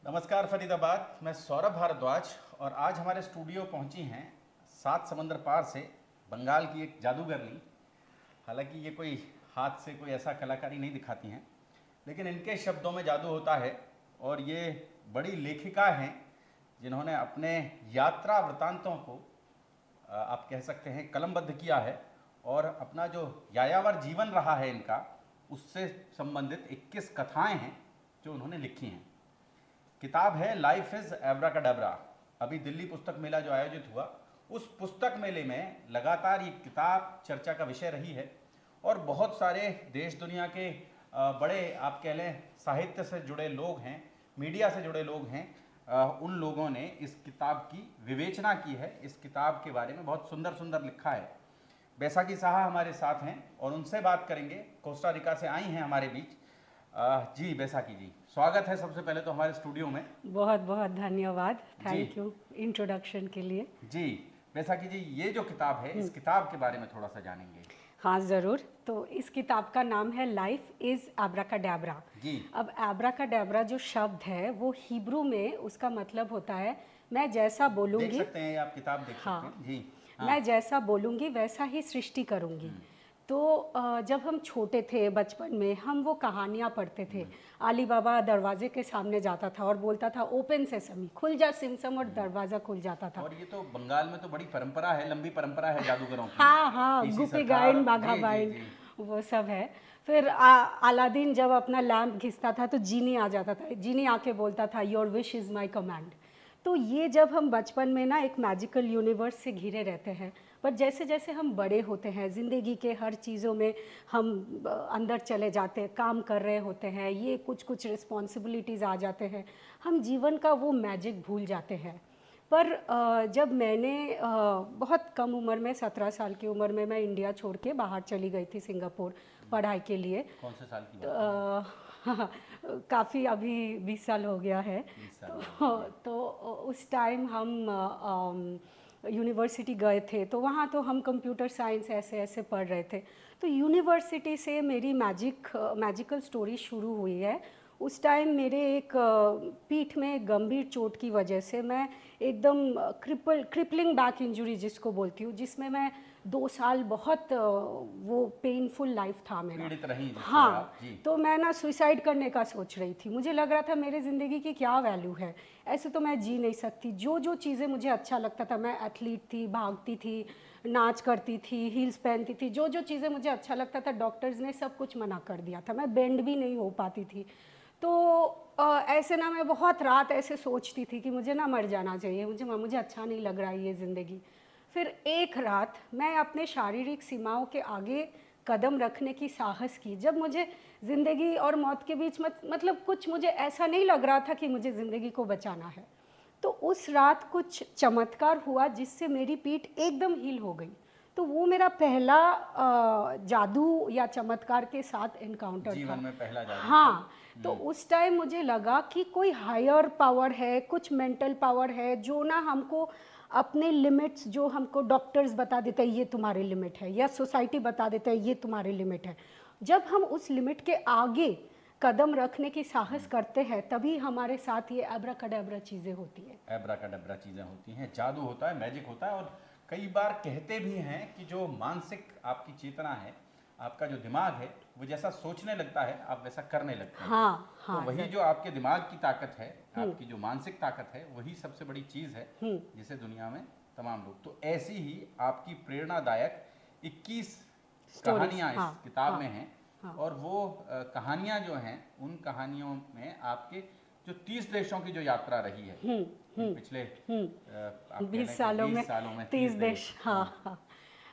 नमस्कार फरीदाबाद, मैं सौरभ भारद्वाज और आज हमारे स्टूडियो पहुंची हैं 7 समंदर पार से बंगाल की एक जादूगरनी। हालांकि ये कोई हाथ से कोई ऐसा कलाकारी नहीं दिखाती हैं, लेकिन इनके शब्दों में जादू होता है। और ये बड़ी लेखिका हैं जिन्होंने अपने यात्रा वृतांतों को आप कह सकते हैं कलमबद्ध किया है और अपना जो यायावर जीवन रहा है इनका, उससे संबंधित 21 कथाएं हैं जो उन्होंने लिखी हैं। किताब है लाइफ इज एब्राकाडाब्रा। अभी दिल्ली पुस्तक मेला जो आयोजित हुआ, उस पुस्तक मेले में लगातार ये किताब चर्चा का विषय रही है और बहुत सारे देश दुनिया के बड़े आप कह लें साहित्य से जुड़े लोग हैं, मीडिया से जुड़े लोग हैं, उन लोगों ने इस किताब की विवेचना की है। इस किताब के बारे में बहुत सुंदर सुंदर लिखा है। बैसाखी साहा हमारे साथ हैं और उनसे बात करेंगे। कोस्टा रिका से आई हैं हमारे बीच। जी बैसाखी जी, स्वागत है सबसे पहले तो हमारे स्टूडियो में। बहुत बहुत धन्यवाद, थैंक यू इंट्रोडक्शन के लिए। जी बैसाखी जी, ये जो किताब है, इस किताब के बारे में थोड़ा सा जानेंगे। हाँ ज़रूर। तो इस किताब का नाम है लाइफ इज़ एब्राकाडाब्रा। जी। अब एब्राकाडाब्रा जो शब्द है वो हिब्रू में उसका मतलब होता है मैं जैसा बोलूँगी। देख सकते हैं, आप किताब देख हाँ, सकते हैं जी। हाँ। मैं जैसा बोलूँगी वैसा ही सृष्टि करूँगी। तो जब हम छोटे थे बचपन में हम वो कहानियाँ पढ़ते थे। अली बाबा दरवाजे के सामने जाता था और बोलता था ओपन सेसमी, खुल जा सिमसम, और दरवाज़ा खुल जाता था। और ये तो बंगाल में तो बड़ी परंपरा है, लंबी परंपरा है जादूगरों की। हाँ हाँ, पीसी गुपी सरकार, गायन बाघा जी, जी, बाइन, जी। वो सब है। फिर अलादीन जब अपना लैम्प घिसता था तो जीनी आ जाता था, जीनी आके बोलता था your wish is my command. तो ये जब हम बचपन में ना एक मैजिकल यूनिवर्स से घिरे रहते हैं, पर जैसे जैसे हम बड़े होते हैं ज़िंदगी के हर चीज़ों में हम अंदर चले जाते हैं, काम कर रहे होते हैं, ये कुछ कुछ रिस्पॉन्सिबिलिटीज़ आ जाते हैं, हम जीवन का वो मैजिक भूल जाते हैं। पर जब मैंने बहुत कम उम्र में 17 साल की उम्र में मैं इंडिया छोड़ के बाहर चली गई थी सिंगापुर पढ़ाई के लिए। कौन से साल की बात काफ़ी अभी 20 साल हो गया है। 20 साल तो उस टाइम हम यूनिवर्सिटी गए थे, तो वहाँ तो हम कंप्यूटर साइंस ऐसे ऐसे पढ़ रहे थे। तो यूनिवर्सिटी से मेरी मैजिकल स्टोरी शुरू हुई है। उस टाइम मेरे एक पीठ में एक गंभीर चोट की वजह से मैं एकदम क्रिपलिंग बैक इंजरी जिसको बोलती हूँ, जिसमें मैं 2 साल बहुत वो पेनफुल लाइफ था मेरा। पीड़ित रही जिससे हाँ, आप, जी। तो मैं ना सुसाइड करने का सोच रही थी। मुझे लग रहा था मेरे ज़िंदगी की क्या वैल्यू है, ऐसे तो मैं जी नहीं सकती। जो जो चीज़ें मुझे अच्छा लगता था, मैं एथलीट थी, भागती थी, नाच करती थी, हील्स पहनती थी, जो जो चीज़ें मुझे अच्छा लगता था डॉक्टर्स ने सब कुछ मना कर दिया था। मैं बेंड भी नहीं हो पाती थी। तो ऐसे ना मैं बहुत रात ऐसे सोचती थी कि मुझे ना मर जाना चाहिए, मुझे अच्छा नहीं लग रहा है ये ज़िंदगी। फिर एक रात मैं अपने शारीरिक सीमाओं के आगे कदम रखने की साहस की, जब मुझे ज़िंदगी और मौत के बीच मतलब कुछ मुझे ऐसा नहीं लग रहा था कि मुझे ज़िंदगी को बचाना है। तो उस रात कुछ चमत्कार हुआ जिससे मेरी पीठ एकदम हील हो गई। तो वो मेरा पहला जादू या चमत्कार के साथ एनकाउंटर था। जीवन में पहला जादू हाँ, तो उस टाइम मुझे लगा कि कोई हायर पावर है, कुछ मेंटल पावर है जो ना हमको अपने लिमिट्स जो हमको डॉक्टर्स बता देते हैं ये तुम्हारी लिमिट है, या सोसाइटी बता देता है ये तुम्हारी लिमिट है, जब हम उस लिमिट के आगे कदम रखने की साहस करते हैं तभी हमारे साथ ये एब्राकाडाब्रा चीज़ें होती है। एब्राकाडाब्रा चीज़ें होती हैं, जादू होता है, मैजिक होता है। और कई बार कहते भी हैं कि जो मानसिक आपकी चेतना है, आपका जो दिमाग है, वो जैसा सोचने लगता है आप वैसा करने लगते हैं। हाँ तो हाँ, वही जो आपके दिमाग की ताकत है, आपकी जो मानसिक ताकत है, वही सबसे बड़ी चीज़ है जिसे दुनिया में तमाम लोग। तो ऐसी ही आपकी प्रेरणादायक 21 कहानियाँ इस किताब में हैं। और वो कहानियाँ जो हैं, उन कहानियों में आपके जो 30 देशों की जो यात्रा रही है पिछले 20 सालों में 30 देश। हाँ। हाँ,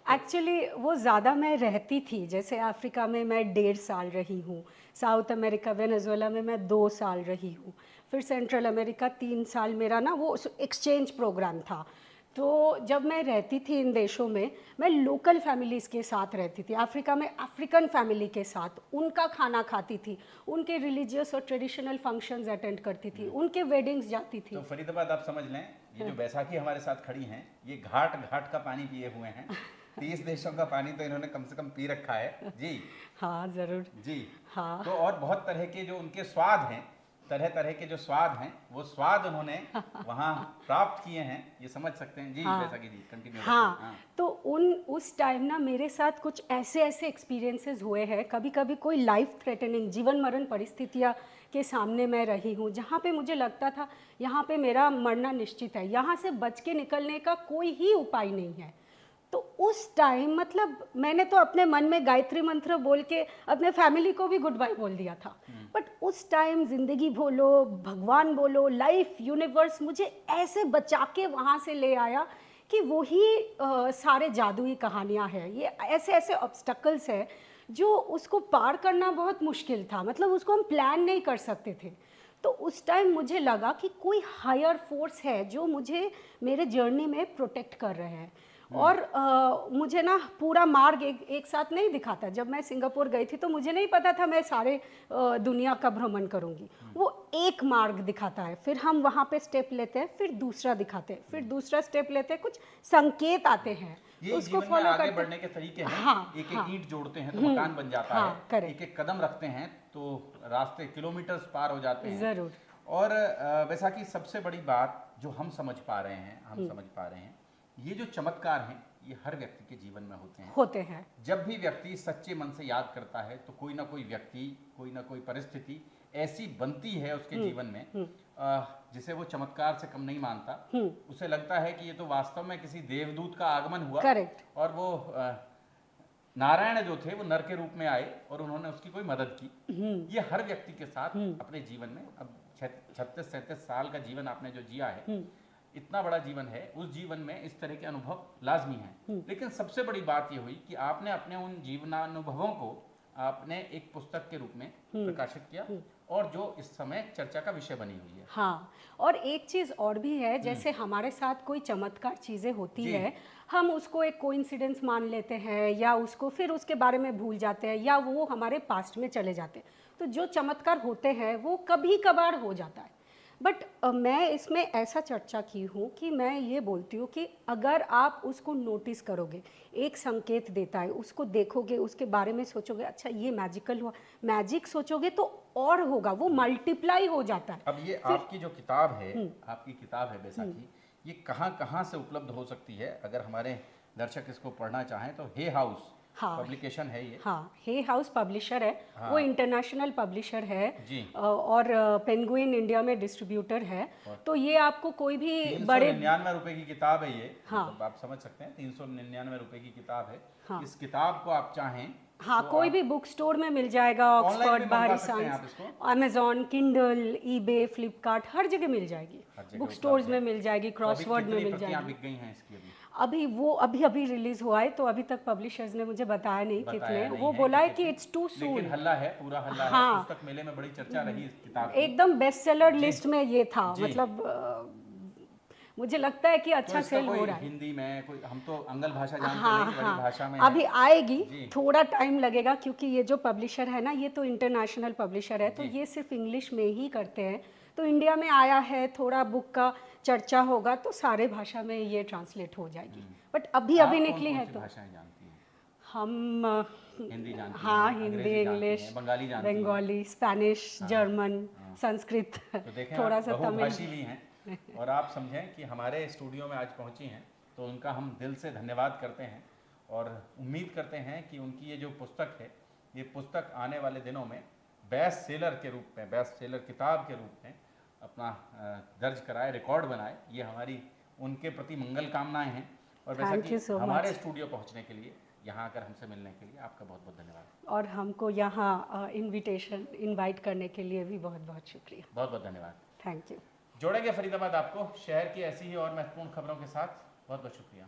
एक्चुअली वो ज़्यादा मैं रहती थी। जैसे अफ्रीका में मैं 1.5 साल रही हूँ, साउथ अमेरिका वेनेजुएला में मैं 2 साल रही हूँ, फिर सेंट्रल अमेरिका 3 साल मेरा ना वो एक्सचेंज प्रोग्राम था। तो जब मैं रहती थी इन देशों में, मैं लोकल फैमिलीज़ के साथ रहती थी। अफ्रीका में अफ्रीकन फैमिली के साथ उनका खाना खाती थी, उनके रिलीजियस और ट्रेडिशनल फंक्शंस अटेंड करती थी, उनके वेडिंग्स जाती थी। तो फरीदाबाद आप समझ लें, ये जो बैसाखी हमारे साथ खड़ी हैं, ये घाट घाट का पानी पिए हुए हैं। 30 देशों का पानी तो इन्होंने कम से कम पी रखा है जी। हाँ ज़रूर। जी। हाँ तो और बहुत तरह के जो उनके स्वाद हैं, तरह तरह के जो स्वाद हैं वो स्वाद उन्होंने वहाँ प्राप्त किए हैं, ये समझ सकते हैं जी। हाँ, बैसाखी जी कंटिन्यू। हाँ, तो उस टाइम ना मेरे साथ कुछ ऐसे ऐसे एक्सपीरियंसेस हुए हैं, कभी कभी कोई लाइफ थ्रेटनिंग जीवन मरण परिस्थितियाँ के सामने मैं रही हूँ, जहाँ पे मुझे लगता था यहाँ पे मेरा मरना निश्चित है, यहाँ से बच के निकलने का कोई ही उपाय नहीं है। तो उस टाइम मतलब मैंने तो अपने मन में गायत्री मंत्र बोल के अपने फैमिली को भी गुड बाय बोल दिया था, बट उस टाइम जिंदगी बोलो, भगवान बोलो, लाइफ, यूनिवर्स मुझे ऐसे बचा के वहाँ से ले आया कि वही सारे जादुई कहानियाँ हैं। ये ऐसे ऐसे ऑब्स्टकल्स है जो उसको पार करना बहुत मुश्किल था, मतलब उसको हम प्लान नहीं कर सकते थे। तो उस टाइम मुझे लगा कि कोई हायर फोर्स है जो मुझे मेरे जर्नी में प्रोटेक्ट कर रहे हैं। और मुझे ना पूरा मार्ग एक साथ नहीं दिखाता। जब मैं सिंगापुर गई थी तो मुझे नहीं पता था मैं सारे दुनिया का भ्रमण करूंगी। वो एक मार्ग दिखाता है, फिर हम वहाँ पे स्टेप लेते हैं, फिर दूसरा दिखाते हैं, फिर दूसरा स्टेप लेते हैं, कुछ संकेत आते हैं, ये उसको जीवन में फॉलो आगे करते बढ़ने के तरीके हैं। हाँ, एक हाँ, एक ईंट जोड़ते हैं तो मकान बन जाता हाँ, है, correct। एक एक कदम रखते हैं तो रास्ते किलोमीटर्स पार हो जाते हैं। जरूर। और बैसाखी सबसे बड़ी बात जो हम समझ पा रहे हैं, ये जो चमत्कार हैं ये हर व्यक्ति के जीवन में होते हैं। जब भी व्यक्ति सच्चे मन से याद करता है तो कोई ना कोई व्यक्ति, कोई ना कोई परिस्थिति ऐसी बनती है उसके जीवन में जिसे वो चमत्कार से कम नहीं मानता। उसे लगता है कि ये तो वास्तव में किसी देवदूत का आगमन हुआ। करेक्ट। और वो नारायण जो थे वो नर के रूप में आए और उन्होंने उसकी कोई मदद की। ये हर व्यक्ति के साथ अपने जीवन में, अब 36-37 साल का जीवन आपने जो जिया है, इतना बड़ा जीवन है, उस जीवन में इस तरह के अनुभव लाजमी हैं। लेकिन सबसे बड़ी बात ये हुई कि आपने अपने उन जीवनानुभवों को आपने एक पुस्तक के रूप में प्रकाशित किया और जो इस समय चर्चा का विषय बनी हुई है। हाँ, और एक चीज़ और भी है, जैसे हमारे साथ कोई चमत्कार चीज़ें होती है, हम उसको एक कोइंसिडेंस मान लेते हैं या उसको फिर उसके बारे में भूल जाते हैं या वो हमारे पास्ट में चले जाते हैं। तो जो चमत्कार होते हैं वो कभी कभार हो जाता है, बट मैं इसमें ऐसा चर्चा की हूँ कि मैं ये बोलती हूँ कि अगर आप उसको नोटिस करोगे, एक संकेत देता है, उसको देखोगे, उसके बारे में सोचोगे, अच्छा ये मैजिकल हुआ, मैजिक सोचोगे तो और होगा, वो मल्टीप्लाई हो जाता है। अब ये आपकी जो किताब है, आपकी किताब है बैसाखी, ये कहाँ कहाँ से उपलब्ध हो सकती है? अगर हमारे दर्शक इसको पढ़ना चाहें तो हे हाउस पब्लिकेशन है ये। हाँ, हे हाउस पब्लिशर है। हाँ, वो इंटरनेशनल पब्लिशर है जी। और पेंगुइन इंडिया में डिस्ट्रीब्यूटर है। तो ये आपको कोई भी बड़े 399 रुपए की किताब है ये। हाँ, मतलब आप समझ सकते हैं 399 रुपए की किताब है। हाँ, इस किताब को आप चाहें हाँ तो कोई भी बुक स्टोर में मिल जाएगा, ऑक्सफोर्ड, बाहरी science, Amazon, Kindle, eBay, Flipkart, हर जगह मिल जाएगी। बुक स्टोर्स में मिल जाएगी, क्रॉसवर्ड में मिल जाएगी। अभी वो अभी रिलीज हुआ है तो अभी तक पब्लिशर्स ने मुझे बताया नहीं कितने, वो बोला है कि इट्स टू सून। लेकिन हल्ला है, पूरा हल्ला है। पुस्तक मेले में बड़ी चर्चा रही इस किताब की। एकदम बेस्ट सेलर लिस्ट में ये था, मतलब मुझे लगता है कि अच्छा सेल हो रहा है। हिंदी में कोई, हम तो अंगल भाषा जानते हाँ, नहीं, बड़ी भाषा में अभी आएगी, थोड़ा टाइम लगेगा क्योंकि ये जो पब्लिशर है ना, ये तो इंटरनेशनल पब्लिशर है, तो ये सिर्फ इंग्लिश में ही करते हैं। तो इंडिया में आया है, थोड़ा बुक का चर्चा होगा तो सारे भाषा में ये ट्रांसलेट हो जाएगी, बट अभी निकली है। तो हम हिंदी जानते हैं, हाँ, Hindi, English, Bengali, Spanish, German, Sanskrit, थोड़ा सा तमिल भी हैं। और आप समझें कि हमारे स्टूडियो में आज पहुंची हैं तो उनका हम दिल से धन्यवाद करते हैं और उम्मीद करते हैं कि उनकी ये जो पुस्तक है, ये पुस्तक आने वाले दिनों में बेस्ट सेलर के रूप में, बेस्ट सेलर किताब के रूप में अपना दर्ज कराए, रिकॉर्ड बनाए। ये हमारी उनके प्रति मंगल कामनाएं हैं। और वैसा कि हमारे स्टूडियो पहुंचने के लिए, यहाँ आकर हमसे मिलने के लिए आपका बहुत बहुत धन्यवाद। और हमको यहाँ इनवाइट करने के लिए भी बहुत बहुत शुक्रिया। बहुत बहुत धन्यवाद। Thank you. जोड़ेंगे फरीदाबाद आपको शहर की ऐसी ही और महत्वपूर्ण खबरों के साथ। बहुत बहुत शुक्रिया।